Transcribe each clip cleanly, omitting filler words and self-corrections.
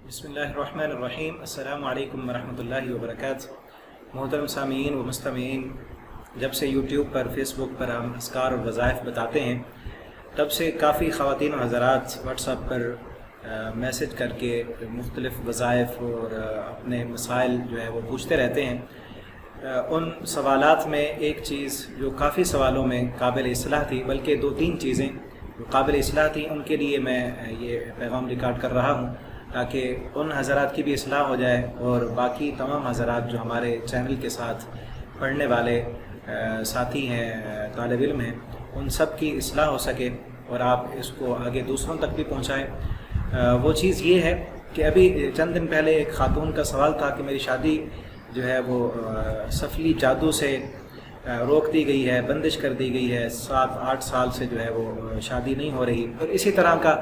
بسم اللہ الرحمن الرحیم۔ السلام علیکم ورحمۃ اللہ وبرکاتہ۔ محترم سامعین و مستمعین، جب سے یوٹیوب پر، فیس بک پر ہم اذکار اور وظائف بتاتے ہیں، تب سے کافی خواتین و حضرات واٹس ایپ پر میسج کر کے مختلف وظائف اور اپنے مسائل جو ہے وہ پوچھتے رہتے ہیں۔ ان سوالات میں ایک چیز جو کافی سوالوں میں قابل اصلاح تھی، بلکہ دو تین چیزیں جو قابل اصلاح تھیں، ان کے لیے میں یہ پیغام ریکارڈ کر رہا ہوں تاکہ ان حضرات کی بھی اصلاح ہو جائے اور باقی تمام حضرات جو ہمارے چینل کے ساتھ پڑھنے والے ساتھی ہیں، طالب علم ہیں، ان سب کی اصلاح ہو سکے اور آپ اس کو آگے دوسروں تک بھی پہنچائیں۔ وہ چیز یہ ہے کہ ابھی چند دن پہلے ایک خاتون کا سوال تھا کہ میری شادی جو ہے وہ سفلی جادو سے روک دی گئی ہے، بندش کر دی گئی ہے، 7-8 سال سے جو ہے وہ شادی نہیں ہو رہی۔ اور اسی طرح کا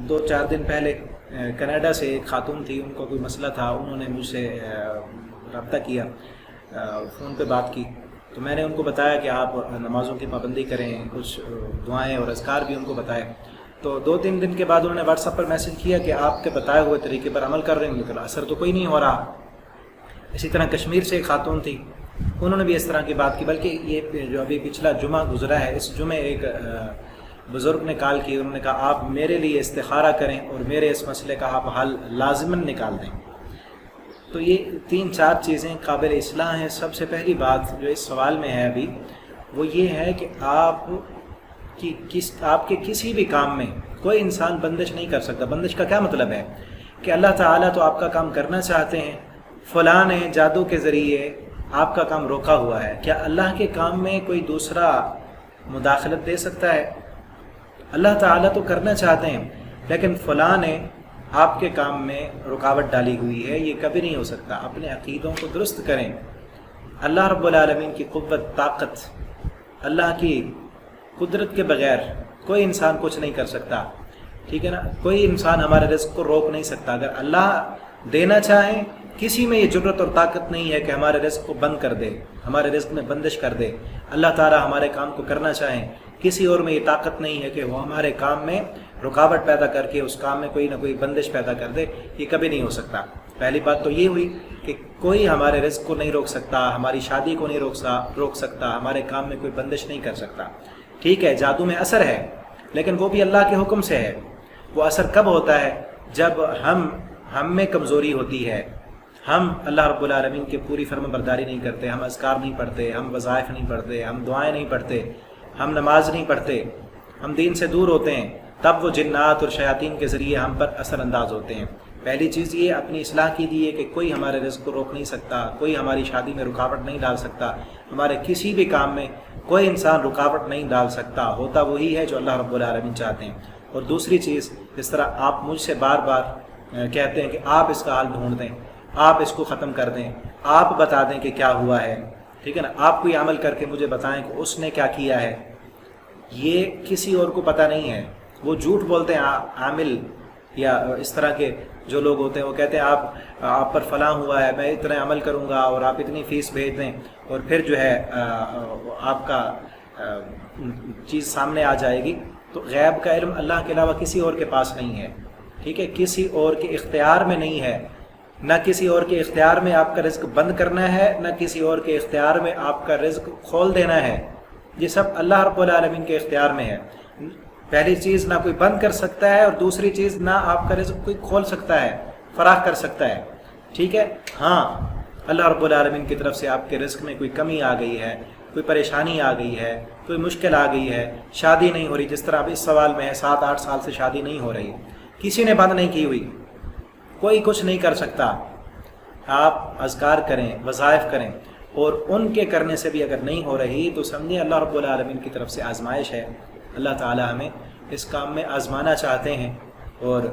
2-4 دن پہلے کینیڈا سے ایک خاتون تھی، ان کو کوئی مسئلہ تھا، انہوں نے مجھ سے رابطہ کیا، فون پہ بات کی، تو میں نے ان کو بتایا کہ آپ نمازوں کی پابندی کریں، کچھ دعائیں اور اذکار بھی ان کو بتائے۔ تو 2-3 دن کے بعد انہوں نے واٹس ایپ پر میسج کیا کہ آپ کے بتائے ہوئے طریقے پر عمل کر رہے ہیں، لیکن اثر تو کوئی نہیں ہو رہا۔ اسی طرح کشمیر سے ایک خاتون تھی، انہوں نے بھی اس طرح کی بات کی، بلکہ یہ جو ابھی پچھلا جمعہ گزرا ہے، اس جمعے ایک بزرگ نے کال کی، انہوں نے کہا آپ میرے لیے استخارہ کریں اور میرے اس مسئلے کا آپ حل لازماً نکال دیں۔ تو یہ 3-4 چیزیں قابل اصلاح ہیں۔ سب سے پہلی بات جو اس سوال میں ہے ابھی، وہ یہ ہے کہ آپ کے کسی بھی کام میں کوئی انسان بندش نہیں کر سکتا۔ بندش کا کیا مطلب ہے کہ اللہ تعالیٰ تو آپ کا کام کرنا چاہتے ہیں، فلاں نے جادو کے ذریعے آپ کا کام روکا ہوا ہے، کیا اللہ کے کام میں کوئی دوسرا مداخلت دے سکتا ہے؟ اللہ تعالیٰ تو کرنا چاہتے ہیں، لیکن فلاں نے آپ کے کام میں رکاوٹ ڈالی ہوئی ہے، یہ کبھی نہیں ہو سکتا۔ اپنے عقیدوں کو درست کریں۔ اللہ رب العالمین کی قوت، طاقت، اللہ کی قدرت کے بغیر کوئی انسان کچھ نہیں کر سکتا، ٹھیک ہے نا؟ کوئی انسان ہمارے رزق کو روک نہیں سکتا۔ اگر اللہ دینا چاہیں، کسی میں یہ جرت اور طاقت نہیں ہے کہ ہمارے رزق کو بند کر دے، ہمارے رزق میں بندش کر دے۔ اللہ تعالیٰ ہمارے کام کو کرنا چاہیں، کسی اور میں یہ طاقت نہیں ہے کہ وہ ہمارے کام میں رکاوٹ پیدا کر کے اس کام میں کوئی نہ کوئی بندش پیدا کر دے، یہ کبھی نہیں ہو سکتا۔ پہلی بات تو یہ ہوئی کہ کوئی ہمارے رزق کو نہیں روک سکتا، ہماری شادی کو نہیں روک سکتا، ہمارے کام میں کوئی بندش نہیں کر سکتا۔ ٹھیک ہے، جادو میں اثر ہے، لیکن وہ بھی اللہ کے حکم سے ہے۔ وہ اثر کب ہوتا ہے؟ جب ہم میں کمزوری ہوتی ہے، ہم اللہ رب العالمین کی پوری فرما برداری نہیں کرتے، ہم اذکار نہیں پڑھتے، ہم وظائف نہیں پڑھتے، ہم دعائیں نہیں پڑھتے، ہم نماز نہیں پڑھتے، ہم دین سے دور ہوتے ہیں، تب وہ جنات اور شیاطین کے ذریعے ہم پر اثر انداز ہوتے ہیں۔ پہلی چیز یہ اپنی اصلاح کی دی ہے کہ کوئی ہمارے رزق کو روک نہیں سکتا، کوئی ہماری شادی میں رکاوٹ نہیں ڈال سکتا، ہمارے کسی بھی کام میں کوئی انسان رکاوٹ نہیں ڈال سکتا، ہوتا وہی ہے جو اللہ رب العالمین چاہتے ہیں۔ اور دوسری چیز، جس طرح آپ مجھ سے بار بار کہتے ہیں کہ آپ اس کا حل ڈھونڈ دیں، آپ اس کو ختم کر دیں، آپ بتا دیں کہ کیا ہوا ہے، ٹھیک ہے نا؟ آپ کوئی عمل کر کے مجھے بتائیں کہ اس نے کیا کیا ہے، یہ کسی اور کو پتہ نہیں ہے۔ وہ جھوٹ بولتے ہیں عامل یا اس طرح کے جو لوگ ہوتے ہیں، وہ کہتے ہیں آپ پر فلاں ہوا ہے، میں اتنا عمل کروں گا اور آپ اتنی فیس بھیج دیں، اور پھر جو ہے آپ کا چیز سامنے آ جائے گی۔ تو غیب کا علم اللہ کے علاوہ کسی اور کے پاس نہیں ہے، ٹھیک ہے؟ کسی اور کے اختیار میں نہیں ہے۔ نہ کسی اور کے اختیار میں آپ کا رزق بند کرنا ہے، نہ کسی اور کے اختیار میں آپ کا رزق کھول دینا ہے۔ یہ سب اللہ رب العالمین کے اختیار میں ہے۔ پہلی چیز، نہ کوئی بند کر سکتا ہے، اور دوسری چیز، نہ آپ کا رزق کوئی کھول سکتا ہے، فراخ کر سکتا ہے، ٹھیک ہے؟ ہاں، اللہ رب العالمین کی طرف سے آپ کے رزق میں کوئی کمی آ گئی ہے، کوئی پریشانی آ گئی ہے، کوئی مشکل آ گئی ہے، شادی نہیں ہو رہی، جس طرح اب اس سوال میں ہے 7-8 سال سے شادی نہیں ہو رہی، کسی نے بند نہیں کی ہوئی، کوئی کچھ نہیں کر سکتا۔ آپ اذکار کریں، وظائف کریں، اور ان کے کرنے سے بھی اگر نہیں ہو رہی تو سمجھیں اللہ رب العالمین کی طرف سے آزمائش ہے۔ اللہ تعالیٰ ہمیں اس کام میں آزمانا چاہتے ہیں، اور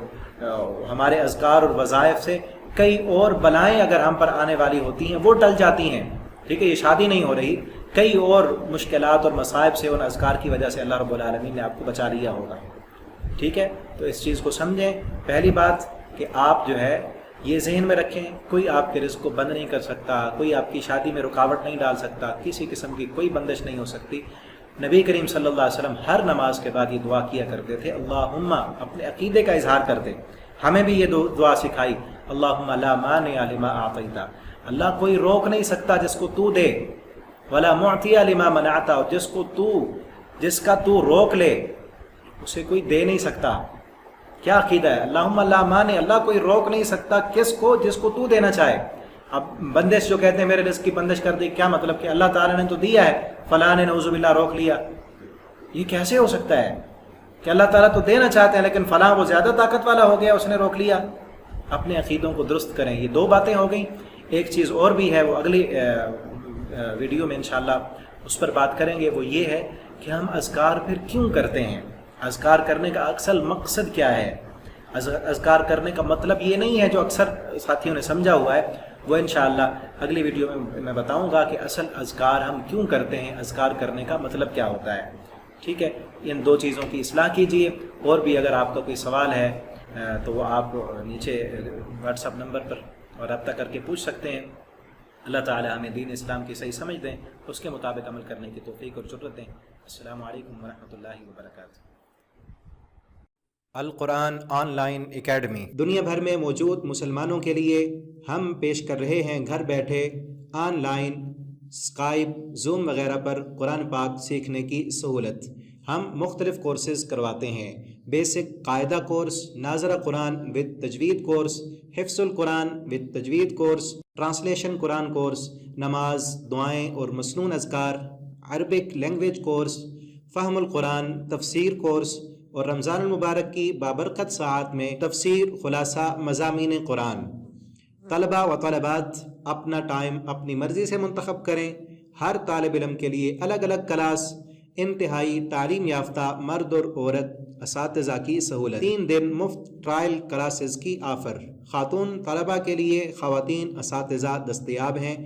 ہمارے اذکار اور وظائف سے کئی اور بلائیں اگر ہم پر آنے والی ہوتی ہیں وہ ٹل جاتی ہیں، ٹھیک ہے؟ یہ شادی نہیں ہو رہی، کئی اور مشکلات اور مصائب سے ان اذکار کی وجہ سے اللہ رب العالمین نے آپ کو بچا لیا ہوگا، ٹھیک ہے؟ تو اس چیز کو سمجھیں۔ پہلی بات کہ آپ جو ہے یہ ذہن میں رکھیں، کوئی آپ کے رزق کو بند نہیں کر سکتا، کوئی آپ کی شادی میں رکاوٹ نہیں ڈال سکتا، کسی قسم کی کوئی بندش نہیں ہو سکتی۔ نبی کریم صلی اللہ علیہ وسلم ہر نماز کے بعد یہ دعا کیا کرتے تھے، اللہم، اپنے عقیدے کا اظہار کرتے ہمیں بھی یہ دعا سکھائی، اللہم لا مانع لما اعطیت، اللہ کوئی روک نہیں سکتا جس کو تو دے، ولا معطی لما منعت، اور جس کا تو روک لے اسے کوئی دے نہیں سکتا۔ کیا عقیدہ ہے؟ اللہم لا مانع، اللہ کوئی روک نہیں سکتا کس کو؟ جس کو تو دینا چاہے۔ اب بندش جو کہتے ہیں میرے رزق کی بندش کر دی، کیا مطلب کہ اللہ تعالیٰ نے تو دیا ہے، فلاں نے نعوذ باللہ روک لیا؟ یہ کیسے ہو سکتا ہے کہ اللہ تعالیٰ تو دینا چاہتے ہیں لیکن فلاں وہ زیادہ طاقت والا ہو گیا، اس نے روک لیا؟ اپنے عقیدوں کو درست کریں۔ یہ دو باتیں ہو گئیں۔ ایک چیز اور بھی ہے، وہ اگلی ویڈیو میں انشاءاللہ اس پر بات کریں گے، وہ یہ ہے کہ ہم اذکار پھر کیوں کرتے ہیں، اذکار کرنے کا اصل مقصد کیا ہے۔ اذکار کرنے کا مطلب یہ نہیں ہے جو اکثر ساتھیوں نے سمجھا ہوا ہے، وہ انشاءاللہ اگلی ویڈیو میں بتاؤں گا کہ اصل اذکار ہم کیوں کرتے ہیں، اذکار کرنے کا مطلب کیا ہوتا ہے۔ ٹھیک ہے، ان دو چیزوں کی اصلاح کیجیے۔ اور بھی اگر آپ کا کوئی سوال ہے تو وہ آپ نیچے واٹس ایپ نمبر پر رابطہ کر کے پوچھ سکتے ہیں۔ اللہ تعالی ہمیں دین اسلام کی صحیح سمجھ دیں، اس کے مطابق عمل کرنے کی توفیق اور جرأت دیں۔ السلام علیکم ورحمۃ اللہ وبرکاتہ۔ القرآن آن لائن اکیڈمی دنیا بھر میں موجود مسلمانوں کے لیے ہم پیش کر رہے ہیں گھر بیٹھے آن لائن اسکائپ، زوم وغیرہ پر قرآن پاک سیکھنے کی سہولت۔ ہم مختلف کورسز کرواتے ہیں، بیسک قاعدہ کورس، ناظرہ قرآن وتھ تجوید کورس، حفظ القرآن وتھ تجوید کورس، ٹرانسلیشن قرآن کورس، نماز، دعائیں اور مسنون اذکار، عربک لینگویج کورس، فہم القرآن، تفسیر کورس، اور رمضان المبارک کی بابرکت ساعات میں تفسیر، خلاصہ، مضامین قرآن۔ طلبہ و طالبات اپنا ٹائم اپنی مرضی سے منتخب کریں۔ ہر طالب علم کے لیے الگ الگ کلاس، انتہائی تعلیم یافتہ مرد اور عورت اساتذہ کی سہولت، 3 دن مفت ٹرائل کلاسز کی آفر۔ خاتون طلبہ کے لیے خواتین اساتذہ دستیاب ہیں،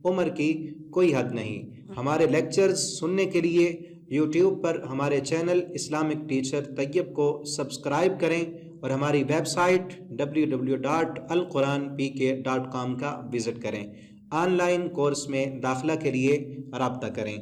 عمر کی کوئی حد نہیں۔ ہمارے لیکچرز سننے کے لیے یوٹیوب پر ہمارے چینل اسلامک ٹیچر طیب کو سبسکرائب کریں اور ہماری ویب سائٹ www.alquranpk.com کا وزٹ کریں۔ آن لائن کورس میں داخلہ کے لیے رابطہ کریں۔